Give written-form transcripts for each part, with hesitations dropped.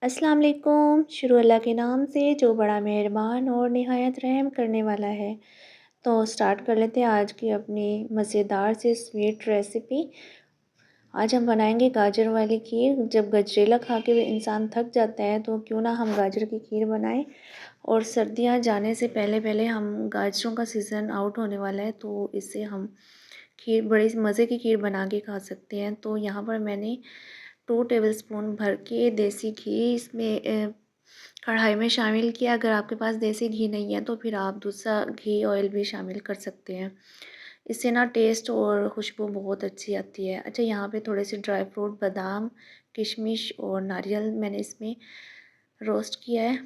अस्सलाम वालेकुम। शुरू अल्लाह के नाम से जो बड़ा मेहरबान और निहायत रहम करने वाला है। तो स्टार्ट कर लेते हैं आज की अपनी मज़ेदार सी स्वीट रेसिपी। आज हम बनाएंगे गाजर वाली खीर। जब गजरेला खा के इंसान थक जाता है तो क्यों ना हम गाजर की खीर बनाएं। और सर्दियां जाने से पहले पहले हम गाजरों का सीज़न आउट होने वाला है, तो इससे हम खीर बड़ी मज़े की खीर बना के खा सकते हैं। तो यहाँ पर मैंने 2 टेबलस्पून भर के देसी घी इसमें कढ़ाई में शामिल किया। अगर आपके पास देसी घी नहीं है तो फिर आप दूसरा घी ऑयल भी शामिल कर सकते हैं। इससे ना टेस्ट और खुशबू बहुत अच्छी आती है। अच्छा, यहाँ पे थोड़े से ड्राई फ्रूट, बादाम, किशमिश और नारियल मैंने इसमें रोस्ट किया है।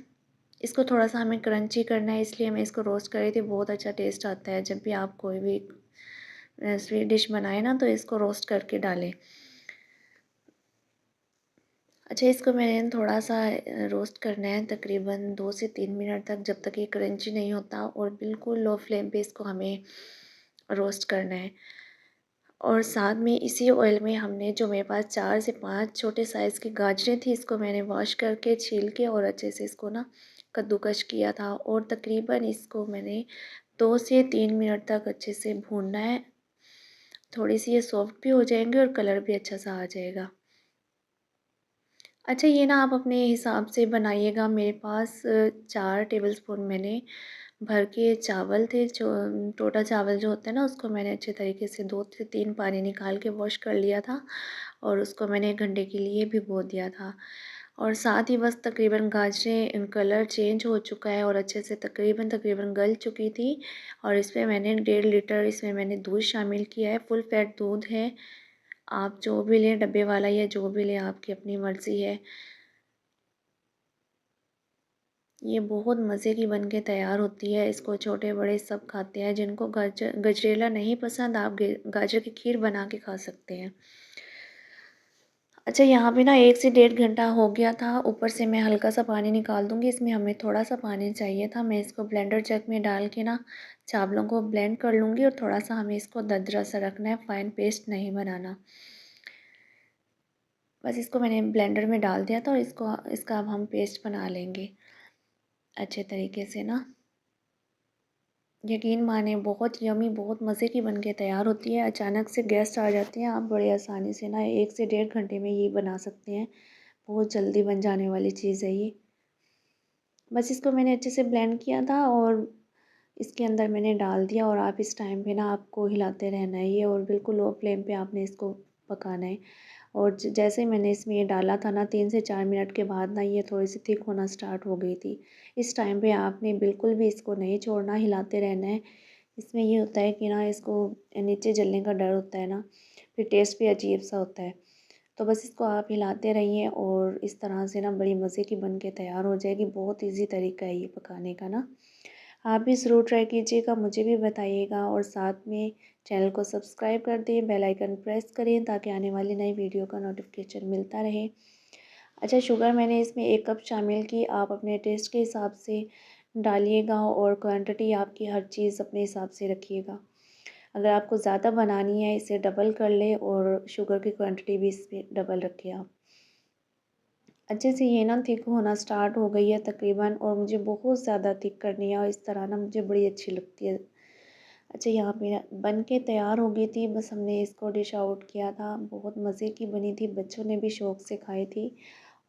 इसको थोड़ा सा हमें क्रंची करना है, इसलिए मैं इसको रोस्ट कर रही थी। बहुत अच्छा टेस्ट आता है जब भी आप कोई भी स्वीट डिश बनाए ना, तो इसको रोस्ट करके डालें। अच्छा, इसको मैंने थोड़ा सा रोस्ट करना है तकरीबन 2 से 3 मिनट तक, जब तक ये क्रंची नहीं होता। और बिल्कुल लो फ्लेम पे इसको हमें रोस्ट करना है। और साथ में इसी ऑयल में हमने, जो मेरे पास 4 से 5 छोटे साइज़ की गाजरें थी, इसको मैंने वॉश करके छील के और अच्छे से इसको ना कद्दूकश किया था। और तकरीबन इसको मैंने 2 से 3 मिनट तक अच्छे से भूनना है। थोड़ी सी ये सॉफ्ट भी हो जाएंगे और कलर भी अच्छा सा आ जाएगा। अच्छा, ये ना आप अपने हिसाब से बनाइएगा। मेरे पास 4 टेबलस्पून मैंने भर के चावल थे। जो टोटा चावल जो होता है ना, उसको मैंने अच्छे तरीके से 2 से 3 पानी निकाल के वॉश कर लिया था और उसको मैंने 1 घंटे के लिए भिगो दिया था। और साथ ही बस तकरीबन गाजरें कलर चेंज हो चुका है और अच्छे से तकरीबन गल चुकी थी। और इसमें मैंने 1.5 लीटर इसमें मैंने दूध शामिल किया है। फुल फैट दूध है। आप जो भी लें, डब्बे वाला या जो भी लें, आपकी अपनी मर्ज़ी है। ये बहुत मज़े की बन के तैयार होती है। इसको छोटे बड़े सब खाते हैं। जिनको गजरेला नहीं पसंद, आप गाजर की खीर बना के खा सकते हैं। अच्छा, यहाँ पे ना 1 से 1.5 घंटा हो गया था। ऊपर से मैं हल्का सा पानी निकाल दूँगी। इसमें हमें थोड़ा सा पानी चाहिए था। मैं इसको ब्लेंडर जग में डाल के ना चावलों को ब्लेंड कर लूँगी। और थोड़ा सा हमें इसको दरदरा सा रखना है, फ़ाइन पेस्ट नहीं बनाना। बस इसको मैंने ब्लेंडर में डाल दिया था और इसका अब हम पेस्ट बना लेंगे अच्छे तरीके से ना। यकीन माने बहुत यमी, बहुत मज़े की बन के तैयार होती है। अचानक से गेस्ट आ जाते हैं, आप बड़े आसानी से ना 1 से 1.5 घंटे में ये बना सकते हैं। बहुत जल्दी बन जाने वाली चीज़ है ये। बस इसको मैंने अच्छे से ब्लेंड किया था और इसके अंदर मैंने डाल दिया। और आप इस टाइम पे ना आपको हिलाते रहना है ये, और बिल्कुल लो फ्लेम पे आपने इसको पकाना है। और जैसे ही मैंने इसमें ये डाला था ना, 3 से 4 मिनट के बाद ना ये थोड़ी सी थिक होना स्टार्ट हो गई थी। इस टाइम पे आपने बिल्कुल भी इसको नहीं छोड़ना, हिलाते रहना है। इसमें ये होता है कि ना, इसको नीचे जलने का डर होता है ना, फिर टेस्ट भी अजीब सा होता है। तो बस इसको आप हिलाते रहिए और इस तरह से ना बड़ी मज़े की बन के तैयार हो जाएगी। बहुत इजी तरीका है ये पकाने का ना। आप भी ज़रूर ट्राई कीजिएगा, मुझे भी बताइएगा। और साथ में चैनल को सब्सक्राइब कर दें, बेल आइकन प्रेस करें ताकि आने वाली नई वीडियो का नोटिफिकेशन मिलता रहे। अच्छा, शुगर मैंने इसमें 1 कप शामिल की। आप अपने टेस्ट के हिसाब से डालिएगा और क्वांटिटी आपकी हर चीज़ अपने हिसाब से रखिएगा। अगर आपको ज़्यादा बनानी है, इसे डबल कर लें और शुगर की क्वांटिटी भी इसमें डबल रखिए आप। अच्छे से ये ना थिक होना स्टार्ट हो गई है तकरीबन, और मुझे बहुत ज़्यादा थिक करनी है और इस तरह ना मुझे बड़ी अच्छी लगती है। अच्छा, यहाँ पे ना बन के तैयार हो गई थी। बस हमने इसको डिश आउट किया था। बहुत मज़े की बनी थी, बच्चों ने भी शौक़ से खाई थी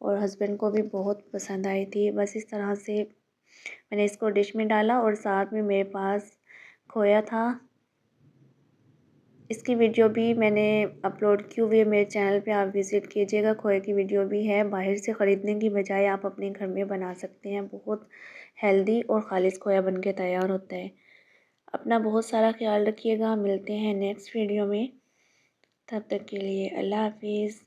और हस्बैंड को भी बहुत पसंद आई थी। बस इस तरह से मैंने इसको डिश में डाला और साथ में मेरे पास खोया था। इसकी वीडियो भी मैंने अपलोड की हुई है मेरे चैनल पे, आप विज़िट कीजिएगा। खोए की वीडियो भी है। बाहर से ख़रीदने की बजाय आप अपने घर में बना सकते हैं। बहुत हेल्दी और ख़ालिस खोया बन के तैयार होता है। अपना बहुत सारा ख्याल रखिएगा। मिलते हैं नेक्स्ट वीडियो में। तब तक के लिए अल्लाह हाफ़िज़।